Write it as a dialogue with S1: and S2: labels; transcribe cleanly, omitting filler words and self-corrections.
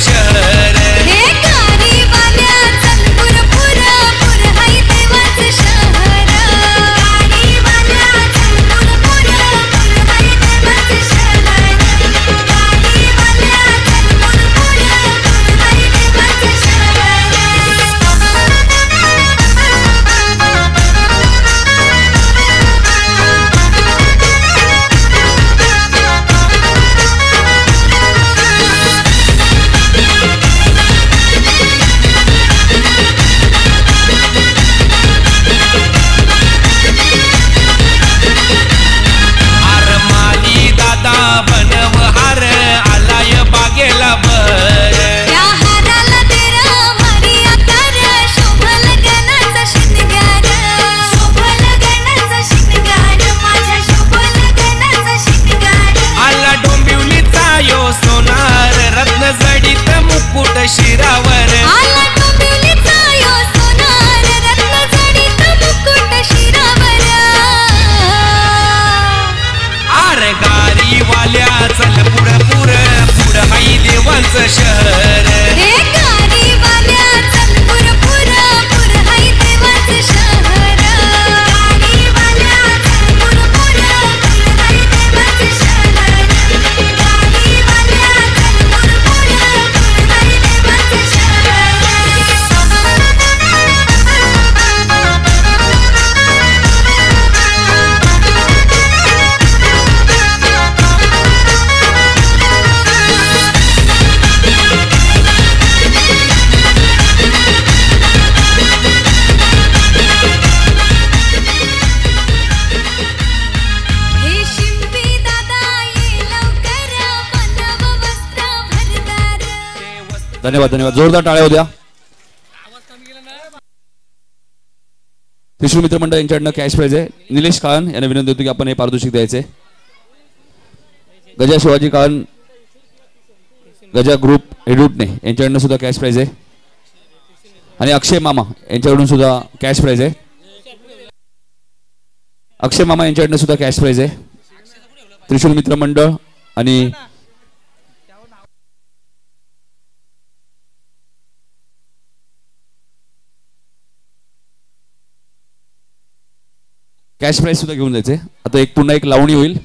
S1: शहर
S2: हे गाडीवाल्या चल पुर पुर पुर हाय देवाचं शहर गाडीवाल्या चल पुर पुर पुर हाय देवाचं शहर गाडीवाल्या चल पुर पुर पुर हाय देवाचं शहर
S1: आरमाली दादा बनव हार आलाय बागेला बर
S2: या हाराला तेरा मारिया कर शोभल गणाचा शिंगार माझ्या शोभल गणाचा शिंगार
S1: आला डोंबिवलीचा यो सोनार रत्न जडित मुकुट शिरावर
S2: आला डोंबिवलीचा यो सोनार रत्न जडित मुकुट शिरावर
S1: आर गाडीवाल्या चल पुढ पुढ पुढ हाई देवांचं शहर
S2: हे गाडीवाल्या चल पुर पुर पुर हाय देवाचं शहर गाडीवाल्या चल पुर पुर पुर हाय देवाचं शहर गाडीवाल्या चल पुर पुर पुर हाय देवाचं शहर हे शिंपी दादा ये लवकर बनव वस्त्र भरदार
S3: धन्यवाद धन्यवाद. जोरदार टाळ्या होत्या. त्रिशूल मित्र मंडळ यांच्याकडनं कॅश प्राइज आहे. निलेश काळन यांना विनंती होती की आपण हे पारितोषिक द्यायचे. गजा शिवाजी काळन गजा ग्रुप एडूटने यांच्याकडनं सुद्धा कॅश प्राइज आहे. आणि अक्षय मामा यांच्याकडून सुद्धा कॅश प्राइज आहे. अक्षय मामा यांच्याकडनं सुद्धा कॅश प्राइज आहे. त्रिशूल मित्र मंडळ आणि कॅश प्राइज सुद्धा घेऊन जायचे. आता पुन्हा एक लावणी होईल.